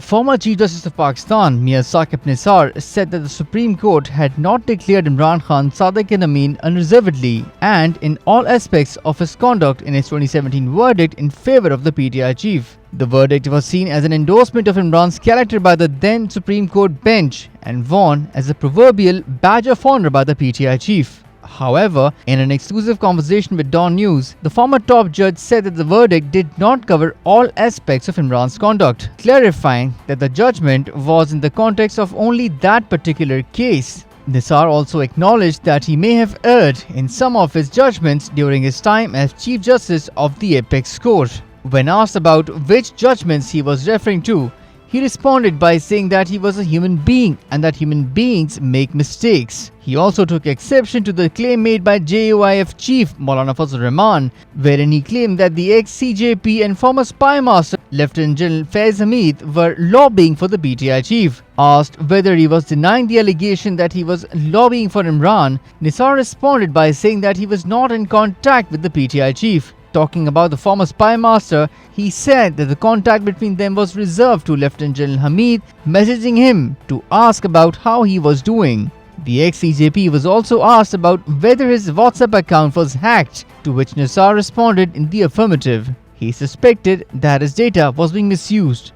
Former Chief Justice of Pakistan, Mir Saqib Nisar, said that the Supreme Court had not declared Imran Khan Sadiq And Ameen unreservedly and in all aspects of his conduct in its 2017 verdict in favor of the PTI chief. The verdict was seen as an endorsement of Imran's character by the then Supreme Court bench and worn as a proverbial badge of honor by the PTI chief. However, in an exclusive conversation with DawnNews, the former top judge said that the verdict did not cover all aspects of Imran's conduct, clarifying that the judgment was in the context of only that particular case. Nisar also acknowledged that he may have erred in some of his judgments during his time as Chief Justice of the Apex Court. When asked about which judgments he was referring to, he responded by saying that he was a human being and that human beings make mistakes. He also took exception to the claim made by JUIF chief Maulana Fazlur Rahman, wherein he claimed that the ex-CJP and former spy master Lieutenant General Faiz Hamid were lobbying for the PTI chief. Asked whether he was denying the allegation that he was lobbying for Imran, Nisar responded by saying that he was not in contact with the PTI chief. Talking about the former spy master, he said that the contact between them was reserved to Lieutenant General Hamid, messaging him to ask about how he was doing. The ex-CJP was also asked about whether his WhatsApp account was hacked, to which Nisar responded in the affirmative. He suspected that his data was being misused.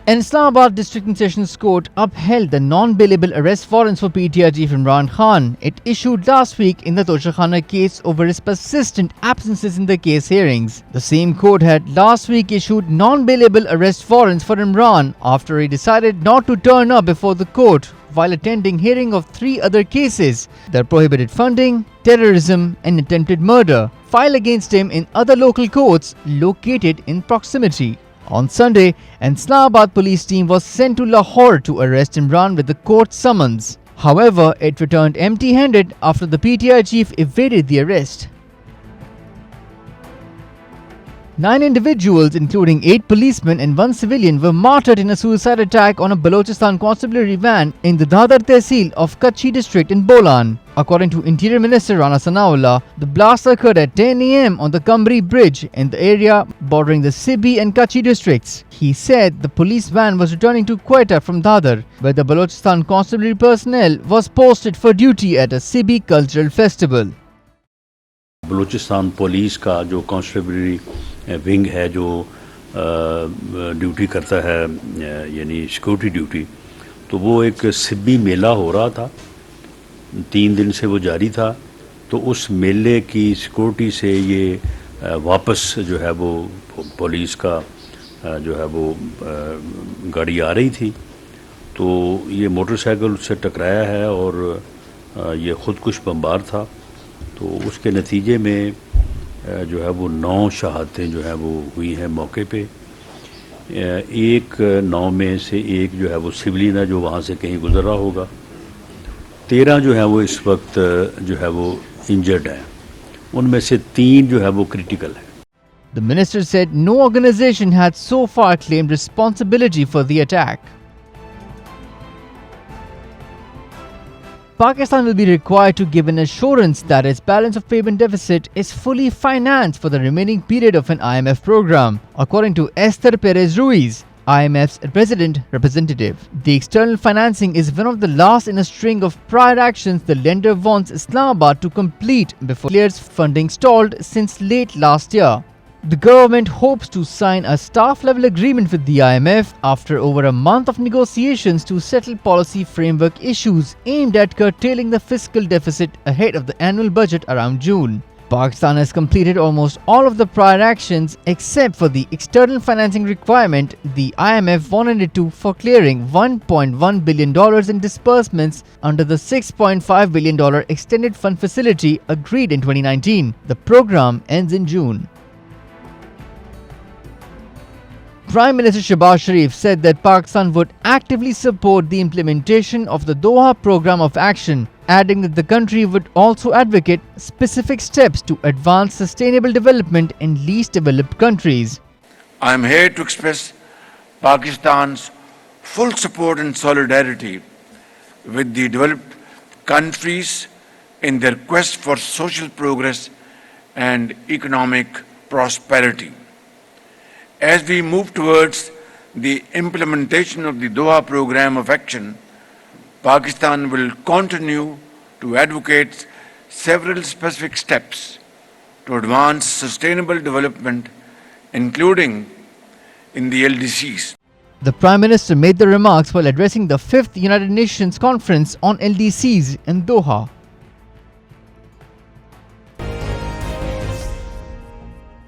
An Islamabad District and Sessions Court upheld the non-billable arrest warrants for PTI chief Imran Khan it issued last week in the Toshakhana case over his persistent absences in the case hearings. The same court had last week issued non-billable arrest warrants for Imran after he decided not to turn up before the court while attending hearing of 3 other cases that prohibited funding, terrorism and attempted murder filed against him in other local courts located in proximity. On Sunday, an Islamabad police team was sent to Lahore to arrest Imran with the court summons. However, it returned empty-handed after the PTI chief evaded the arrest. 9 individuals, including 8 policemen and 1 civilian, were martyred in a suicide attack on a Balochistan constabulary van in the Dadar Tehsil of Kutchi district in Bolan. According to Interior Minister Rana Sanaullah, the blast occurred at 10 a.m. on the Kamri Bridge in the area bordering the Sibi and Kutchi districts. He said the police van was returning to Quetta from Dadar, where the Balochistan constabulary personnel was posted for duty at a Sibi cultural festival. Balochistan police का जो constabulary wing है जो duty करता है यानी security duty, तो वो एक सिब्बी मेला हो रहा था, 3 दिन से वो जारी था। तो उस मेले की सिक्योरिटी से ये वापस जो है वो पुलिस का जो है वो गाड़ी आ रही थी, तो ये मोटरसाइकिल उससे टकराया है और ये ख़ुदकुश बमबार था। तो उसके नतीजे में जो है वो 9 शहादतें जो है वो हुई हैं मौके पे। 1 9 में से 1 जो है वो सिविलियन है जो वहाँ से कहीं गुजर रहा होगा। 13 जो है वो इस वक्त जो है वो इंजर्ड हैं, उनमें से 3 जो है वो क्रिटिकल है। The minister said no organization had so far claimed responsibility for the attack. Pakistan will be required to give an assurance that its balance of payment deficit is fully financed for the remaining period of an IMF program, according to Esther Perez Ruiz, IMF's resident representative. The external financing is one of the last in a string of prior actions the lender wants Islamabad to complete before it declares funding stalled since late last year. The government hopes to sign a staff-level agreement with the IMF after over a month of negotiations to settle policy framework issues aimed at curtailing the fiscal deficit ahead of the annual budget around June. Pakistan has completed almost all of the prior actions except for the external financing requirement the IMF wanted it to for clearing $1.1 billion in disbursements under the $6.5 billion extended fund facility agreed in 2019. The program ends in June. Prime Minister Shehbaz Sharif said that Pakistan would actively support the implementation of the Doha Programme of Action, adding that the country would also advocate specific steps to advance sustainable development in least developed countries. I am here to express Pakistan's full support and solidarity with the developed countries in their quest for social progress and economic prosperity. As we move towards the implementation of the Doha Programme of Action, Pakistan will continue to advocate several specific steps to advance sustainable development, including in the LDCs. The Prime Minister made the remarks while addressing the 5th United Nations Conference on LDCs in Doha.